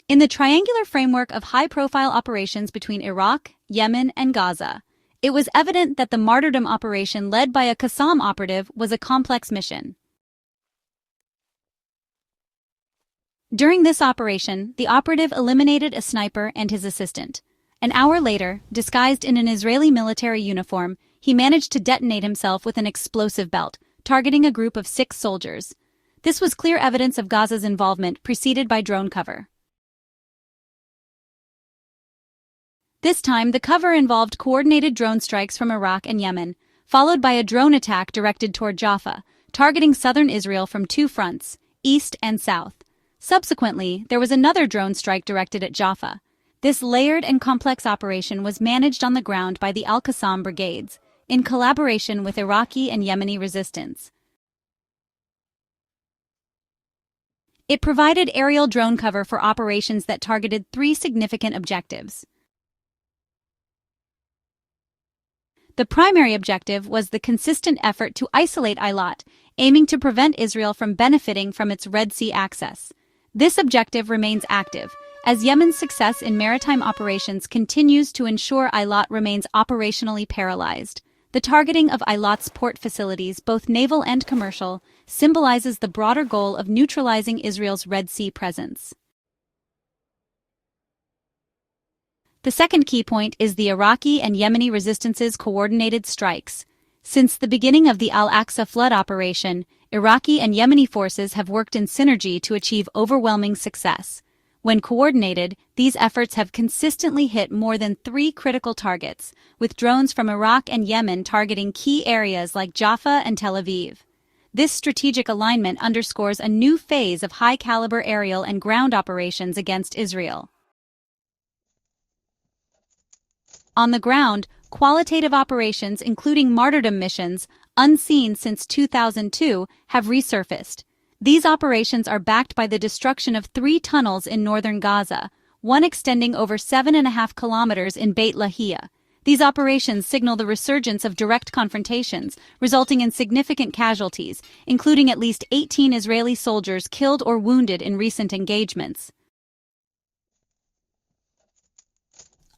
In the triangular framework of high-profile operations between Iraq, Yemen, and Gaza, it was evident that the Martyrdom operation led by a Qassam operative was a complex mission. During this operation, the operative eliminated a sniper and his assistant. An hour later, disguised in an Israeli military uniform, he managed to detonate himself with an explosive belt, targeting a group of 6 soldiers. This was clear evidence of Gaza's involvement, preceded by drone cover. This time, the cover involved coordinated drone strikes from Iraq and Yemen, followed by a drone attack directed toward Jaffa, targeting southern Israel from 2 fronts, east and south. Subsequently, there was another drone strike directed at Jaffa. This layered and complex operation was managed on the ground by the Al-Qassam brigades, in collaboration with Iraqi and Yemeni resistance. It provided aerial drone cover for operations that targeted 3 significant objectives. The primary objective was the consistent effort to isolate Eilat, aiming to prevent Israel from benefiting from its Red Sea access. This objective remains active, as Yemen's success in maritime operations continues to ensure Eilat remains operationally paralyzed. The targeting of Eilat's port facilities, both naval and commercial, symbolizes the broader goal of neutralizing Israel's Red Sea presence. The second key point is the Iraqi and Yemeni resistance's coordinated strikes. Since the beginning of the Al-Aqsa flood operation, Iraqi and Yemeni forces have worked in synergy to achieve overwhelming success. When coordinated, these efforts have consistently hit more than 3 critical targets, with drones from Iraq and Yemen targeting key areas like Jaffa and Tel Aviv. This strategic alignment underscores a new phase of high-caliber aerial and ground operations against Israel. On the ground, qualitative operations including martyrdom missions, unseen since 2002, have resurfaced. These operations are backed by the destruction of 3 tunnels in northern Gaza, one extending over 7.5 kilometers in Beit Lahia. These operations signal the resurgence of direct confrontations, resulting in significant casualties, including at least 18 Israeli soldiers killed or wounded in recent engagements.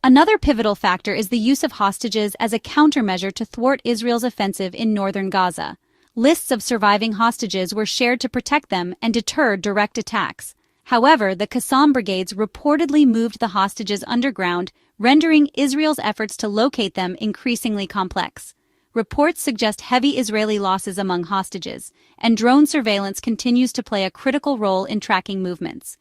Another pivotal factor is the use of hostages as a countermeasure to thwart Israel's offensive in northern Gaza. Lists of surviving hostages were shared to protect them and deter direct attacks. However, the Qassam brigades reportedly moved the hostages underground, rendering Israel's efforts to locate them increasingly complex. Reports suggest heavy Israeli losses among hostages, and drone surveillance continues to play a critical role in tracking movements.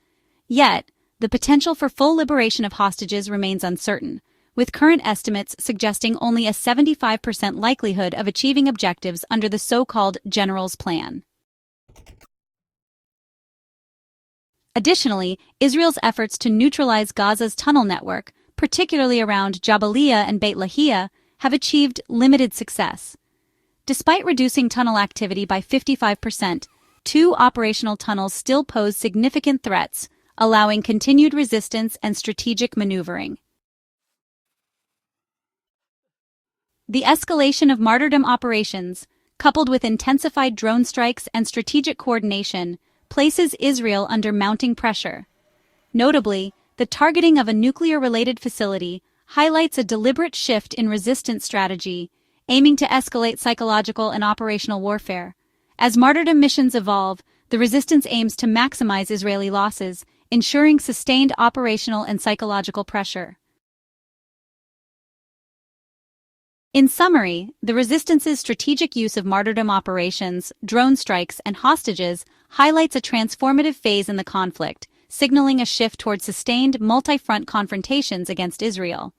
Yet, the potential for full liberation of hostages remains uncertain, with current estimates suggesting only a 75% likelihood of achieving objectives under the so-called General's Plan. Additionally, Israel's efforts to neutralize Gaza's tunnel network, particularly around Jabalia and Beit Lahia, have achieved limited success. Despite reducing tunnel activity by 55%, 2 operational tunnels still pose significant threats, allowing continued resistance and strategic maneuvering. The escalation of martyrdom operations, coupled with intensified drone strikes and strategic coordination, places Israel under mounting pressure. Notably, the targeting of a nuclear-related facility highlights a deliberate shift in resistance strategy, aiming to escalate psychological and operational warfare. As martyrdom missions evolve, the resistance aims to maximize Israeli losses, ensuring sustained operational and psychological pressure. In summary, the resistance's strategic use of martyrdom operations, drone strikes, and hostages highlights a transformative phase in the conflict, signaling a shift toward sustained multi-front confrontations against Israel.